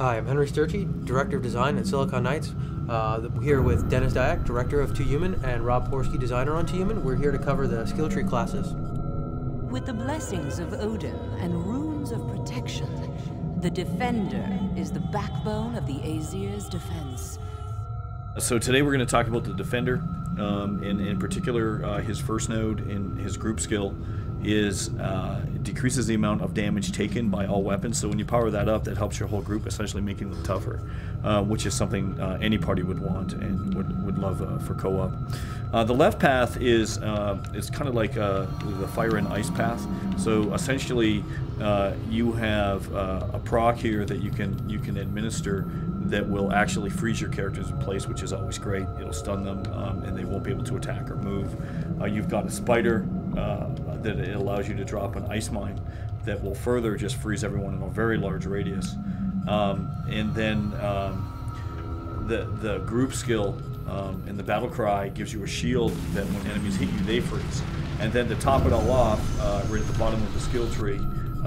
Hi, I'm Henry Sturchy, Director of Design at Silicon Knights. Here with Dennis Dyack, Director of 2Human, and Rob Porsky, Designer on 2Human. We're here to cover the skill tree classes. With the blessings of Odin and runes of protection, the Defender is the backbone of the Aesir's defense. So today we're going to talk about the Defender, in particular his first node in his group skill is decreases the amount of damage taken by all weapons. So when you power that up, that helps your whole group, essentially making them tougher, which is something any party would want and would love for co-op. The left path is kind of like the fire and ice path. So essentially, you have a proc here that you can administer that will actually freeze your characters in place, which is always great. It'll stun them, and they won't be able to attack or move. You've got a spider that it allows you to drop an ice mine that will further just freeze everyone in a very large radius. And then the group skill and the battle cry gives you a shield that when enemies hit you, they freeze. And then to top it all off, right at the bottom of the skill tree,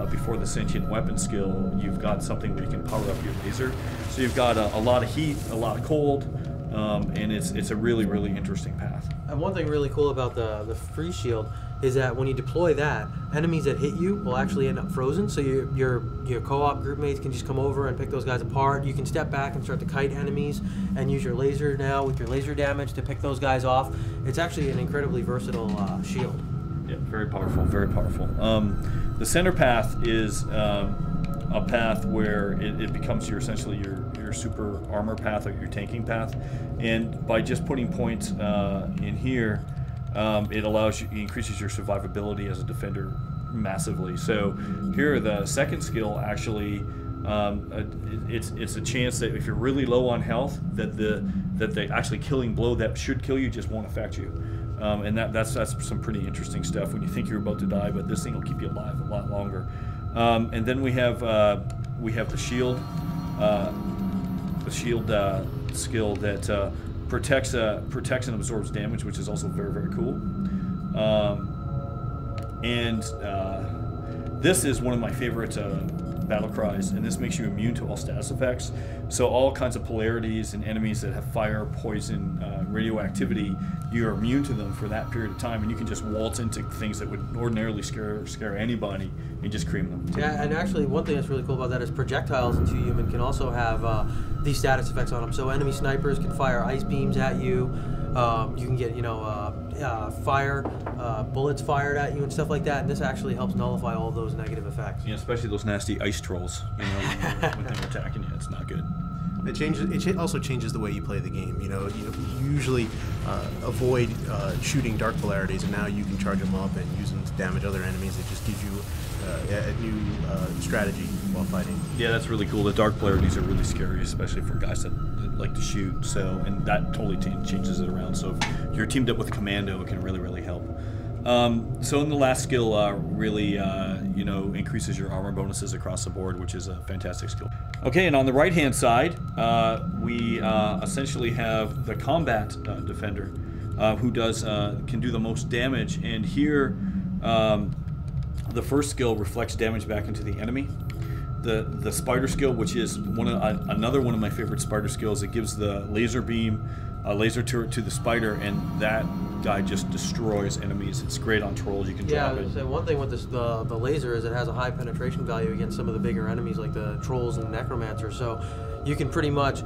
before the sentient weapon skill, you've got something where you can power up your laser. So you've got a lot of heat, a lot of cold, and it's a really, really interesting path. And one thing really cool about the freeze shield is that when you deploy that, enemies that hit you will actually end up frozen. So your co-op group mates can just come over and pick those guys apart. You can step back and start to kite enemies and use your laser now with your laser damage to pick those guys off. It's actually an incredibly versatile shield. Yeah, very powerful, very powerful. The center path is a path where it becomes essentially your super armor path or your tanking path, and by just putting points in here, it increases your survivability as a defender massively. So here, the second skill actually, it's a chance that if you're really low on health, that the actually killing blow that should kill you just won't affect you. And that's some pretty interesting stuff when you think you're about to die, but this thing will keep you alive a lot longer. And then we have the shield skill that protects and absorbs damage, which is also very, very cool. This is one of my favorite battle cries, and this makes you immune to all status effects. So all kinds of polarities and enemies that have fire, poison, radioactivity, you're immune to them for that period of time, and you can just waltz into things that would ordinarily scare anybody and just cream them. Yeah, and actually one thing that's really cool about that is projectiles in 2Human can also have these status effects on them. So enemy snipers can fire ice beams at you. You can get, fire, bullets fired at you and stuff like that, and this actually helps nullify all those negative effects. Yeah, especially those nasty ice trolls, when they're attacking you. It's not good. It also changes the way you play the game. You usually avoid shooting dark polarities, and now you can charge them up and use them to damage other enemies. It just gives you a new strategy while fighting. Yeah, that's really cool. The dark polarities are really scary, especially for guys that like to shoot. So, and that totally changes it around. So if you're teamed up with a commando, it can really, really help. So in the last skill, really, increases your armor bonuses across the board, which is a fantastic skill. Okay, and on the right-hand side, we essentially have the combat defender, who can do the most damage. And here, the first skill reflects damage back into the enemy. The spider skill, which is another one of my favorite spider skills, it gives the laser beam, laser turret to the spider, and that guy just destroys enemies. It's great on trolls. You can drop it. Yeah, one thing with this, the laser is it has a high penetration value against some of the bigger enemies like the trolls and necromancers. So you can pretty much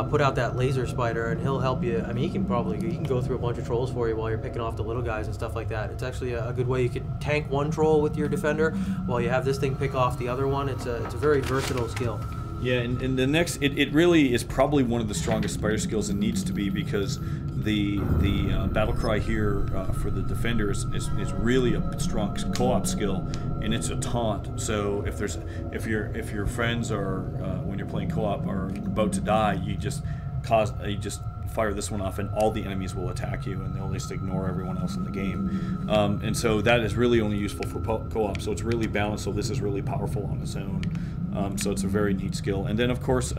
put out that laser spider, and he'll help you. I mean, he can go through a bunch of trolls for you while you're picking off the little guys and stuff like that. It's actually a good way you could tank one troll with your defender while you have this thing pick off the other one. It's a very versatile skill. Yeah, and the next, it really is probably one of the strongest spider skills it needs to be, because the battle cry here for the defender is really a strong co-op skill, and it's a taunt. So if your friends are when you're playing co-op are about to die, you just fire this one off, and all the enemies will attack you, and they'll just ignore everyone else in the game. And so that is really only useful for co-op. So it's really balanced. So this is really powerful on its own. So it's a very neat skill. And then, of course,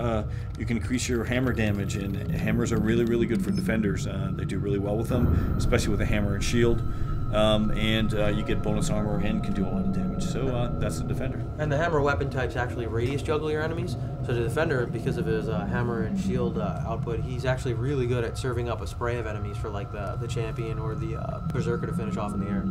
you can increase your hammer damage, and hammers are really, really good for defenders. They do really well with them, especially with a hammer and shield. and you get bonus armor and can do a lot of damage. So that's the defender. And the hammer weapon types actually radius juggle your enemies. So the defender, because of his hammer and shield output, he's actually really good at serving up a spray of enemies for like the champion or the berserker to finish off in the air.